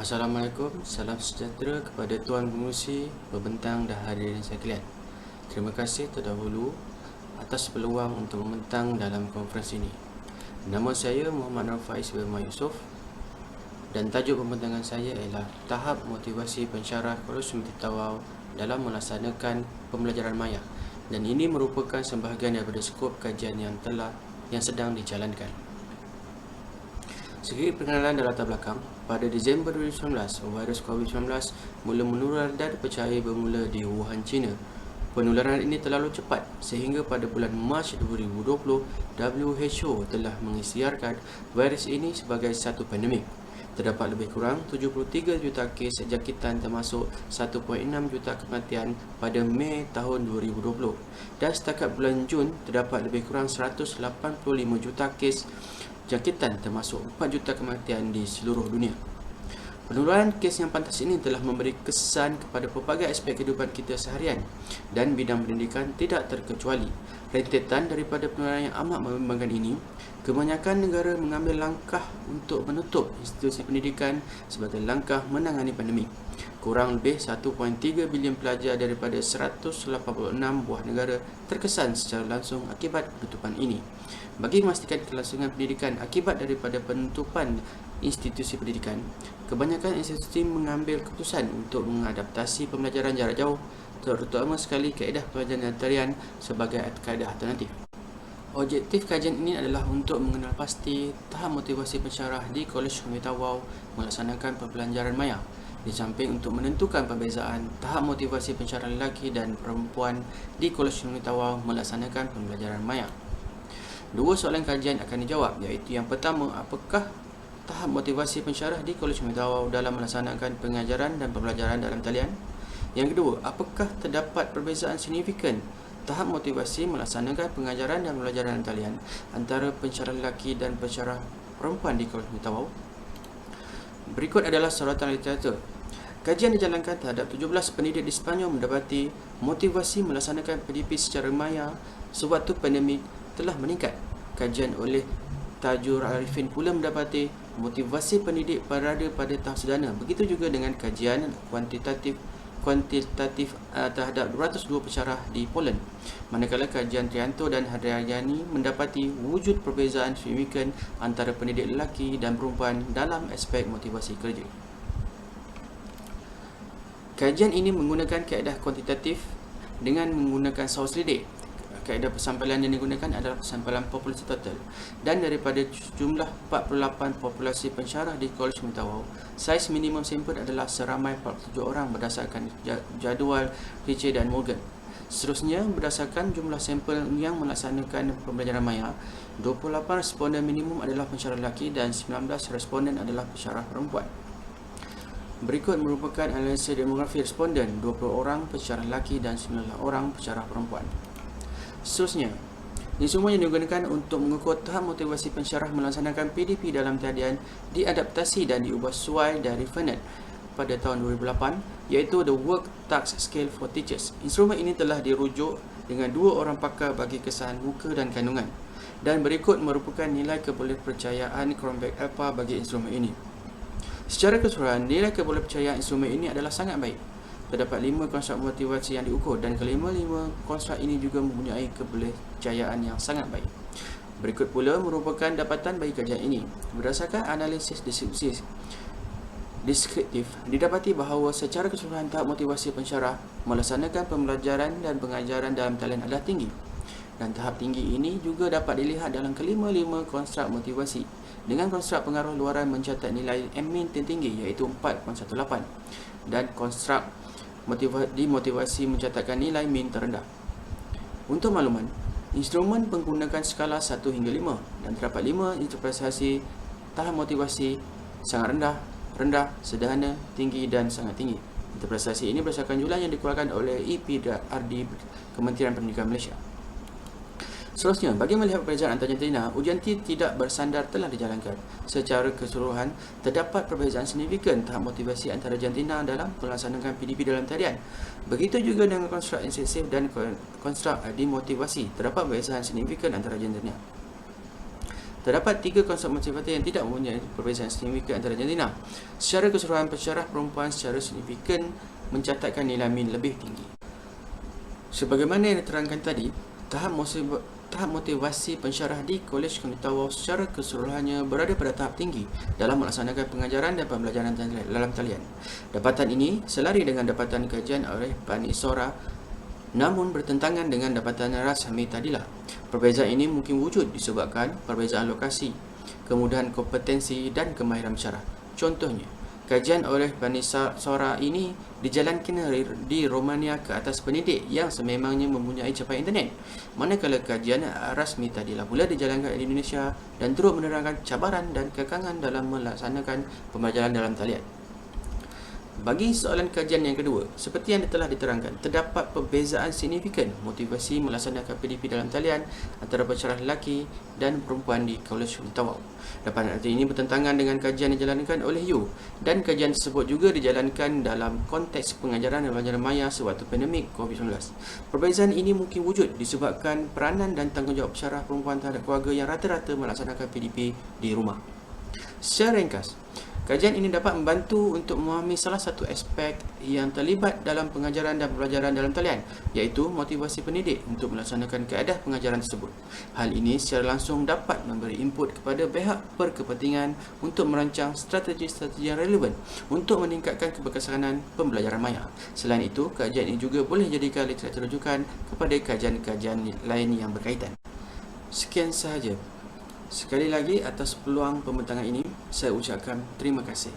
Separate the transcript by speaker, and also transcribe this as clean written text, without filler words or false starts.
Speaker 1: Assalamualaikum, salam sejahtera kepada Tuan Pengerusi, pembentang dan hadirin sekalian. Terima kasih terdahulu atas peluang untuk membentang dalam konferensi ini. Nama saya Muhammad Nafais Berma Yusof dan tajuk pembentangan saya ialah Tahap Motivasi Pensyarah Kolej Universiti Tawau dalam melaksanakan pembelajaran maya, dan ini merupakan sebahagian daripada skop kajian yang sedang dijalankan. Sedikit perkenalan dan latar belakang. Pada Disember 2019, virus COVID-19 mula menular dan dipercayai bermula di Wuhan, China. Penularan ini terlalu cepat sehingga pada bulan Mac 2020, WHO telah mengisytiharkan virus ini sebagai satu pandemik. Terdapat lebih kurang 73 juta kes jangkitan termasuk 1.6 juta kematian pada Mei tahun 2020. Dan setakat bulan Jun, terdapat lebih kurang 185 juta kes jangkitan termasuk 4 juta kematian di seluruh dunia. Penularan kes yang pantas ini telah memberi kesan kepada pelbagai aspek kehidupan kita seharian dan bidang pendidikan tidak terkecuali. Rentetan daripada penularan yang amat membimbangkan ini, kebanyakan negara mengambil langkah untuk menutup institusi pendidikan sebagai langkah menangani pandemik. Kurang lebih 1.3 bilion pelajar daripada 186 buah negara terkesan secara langsung akibat penutupan ini. Bagi memastikan kelangsungan pendidikan akibat daripada penutupan institusi pendidikan, kebanyakan institusi mengambil keputusan untuk mengadaptasi pembelajaran jarak jauh, terutama sekali kaedah pembelajaran tarian sebagai kaedah alternatif. Objektif kajian ini adalah untuk mengenal pasti tahap motivasi pensyarah di Kolej Universiti Tawau melaksanakan pembelajaran maya, di samping untuk menentukan perbezaan tahap motivasi pensyarah lelaki dan perempuan di Kolej Universiti Tawau melaksanakan pembelajaran maya. Dua soalan kajian akan dijawab, iaitu yang pertama, apakah tahap motivasi pensyarah di Kolej Universiti Tawau dalam melaksanakan pengajaran dan pembelajaran dalam talian? Yang kedua, apakah terdapat perbezaan signifikan tahap motivasi melaksanakan pengajaran dan pembelajaran dalam talian antara pensyarah lelaki dan pensyarah perempuan di Kolej Universiti Tawau? Berikut adalah sorotan literatur. Kajian dijalankan terhadap 17 pendidik di Sepanyol mendapati motivasi melaksanakan PDP secara maya sewaktu pandemik telah meningkat. Kajian oleh Tajur Arifin pula mendapati motivasi pendidik berada pada tahap sederhana. Begitu juga dengan kajian kuantitatif terhadap 202 pensyarah di Poland. Manakala kajian Trianto dan Haryani mendapati wujud perbezaan signifikan antara pendidik lelaki dan perempuan dalam aspek motivasi kerja. Kajian ini menggunakan kaedah kuantitatif dengan menggunakan saus lidik. Kaedah persampalan yang digunakan adalah persampalan populasi total, dan daripada jumlah 48 populasi pensyarah di Kolej Universiti Tawau, saiz minimum sampel adalah seramai 47 orang berdasarkan jadual Ritchie dan Morgan. Seterusnya, berdasarkan jumlah sampel yang melaksanakan pembelajaran maya, 28 responden minimum adalah pensyarah lelaki dan 19 responden adalah pensyarah perempuan. Berikut merupakan analisis demografi responden, 20 orang pensyarah lelaki dan 19 orang pensyarah perempuan. Seterusnya, instrumen yang digunakan untuk mengukur tahap motivasi pensyarah melaksanakan PDP dalam talian diadaptasi dan diubah sesuai dari Fernet pada tahun 2008, iaitu The Work Task Scale for Teachers. Instrumen ini telah dirujuk dengan 2 orang pakar bagi kesan muka dan kandungan, dan berikut merupakan nilai kebolehpercayaan Cronbach Alpha bagi instrumen ini. Secara keseluruhan, nilai kebolehpercayaan instrumen ini adalah sangat baik. Terdapat 5 konstruk motivasi yang diukur, dan kelima-lima konstruk ini juga mempunyai kebolehpercayaan yang sangat baik. Berikut pula merupakan dapatan bagi kajian ini. Berdasarkan analisis deskriptif, didapati bahawa secara keseluruhan tahap motivasi pensyarah melaksanakan pembelajaran dan pengajaran dalam talian adalah tinggi. Dan tahap tinggi ini juga dapat dilihat dalam kelima-lima konstruk motivasi, dengan konstruk pengaruh luaran mencatat nilai min tertinggi iaitu 4.18, dan konstruk motivasi mencatatkan nilai min terendah. Untuk makluman, instrumen menggunakan skala 1 hingga 5, dan terdapat 5 interpretasi tahap motivasi: sangat rendah, rendah, sederhana, tinggi dan sangat tinggi. Interpretasi ini berdasarkan jumlah yang dikeluarkan oleh EPRD Kementerian Pendidikan Malaysia. Seterusnya, bagi melihat perbezaan antara jantina, ujian tidak bersandar telah dijalankan. Secara keseluruhan, terdapat perbezaan signifikan tahap motivasi antara jantina dalam melaksanakan PDP dalam talian. Begitu juga dengan konstruk insensif dan konstruk dimotivasi, terdapat perbezaan signifikan antara jantina. Terdapat 3 konsep motivatif yang tidak mempunyai perbezaan signifikan antara jantina. Secara keseluruhan, pensyarah perempuan secara signifikan mencatatkan nilai min lebih tinggi. Sebagaimana yang diterangkan tadi, tahap motivasi pensyarah di Kolej Pengetahuan secara keseluruhannya berada pada tahap tinggi dalam melaksanakan pengajaran dan pembelajaran dalam talian. Dapatan ini selari dengan dapatan kajian oleh Bani Sora, namun bertentangan dengan dapatan Ras Hamid Tadilah. Perbezaan ini mungkin wujud disebabkan perbezaan lokasi, kemudahan kompetensi dan kemahiran pensyarah. Contohnya, kajian oleh Bani Sora ini dijalankan di Romania ke atas pendidik yang sememangnya mempunyai capaian internet, manakala kajian rasmi Tadilah pula dijalankan di Indonesia dan turut menerangkan cabaran dan kekangan dalam melaksanakan pembelajaran dalam talian. Bagi soalan kajian yang kedua, seperti yang telah diterangkan, terdapat perbezaan signifikan motivasi melaksanakan PDP dalam talian antara pensyarah lelaki dan perempuan di Kolej Pengetahuan. Dapatan ini bertentangan dengan kajian yang dijalankan oleh You, dan kajian tersebut juga dijalankan dalam konteks pengajaran dan pelajaran maya sewaktu pandemik COVID-19. Perbezaan ini mungkin wujud disebabkan peranan dan tanggungjawab pensyarah perempuan terhadap keluarga yang rata-rata melaksanakan PDP di rumah. Secara ringkas, kajian ini dapat membantu untuk memahami salah satu aspek yang terlibat dalam pengajaran dan pembelajaran dalam talian, iaitu motivasi pendidik untuk melaksanakan kaedah pengajaran tersebut. Hal ini secara langsung dapat memberi input kepada pihak berkepentingan untuk merancang strategi-strategi yang relevan untuk meningkatkan keberkesanan pembelajaran maya. Selain itu, kajian ini juga boleh dijadikan literatur rujukan kepada kajian-kajian lain yang berkaitan. Sekian sahaja. Sekali lagi, atas peluang pembentangan ini, saya ucapkan terima kasih.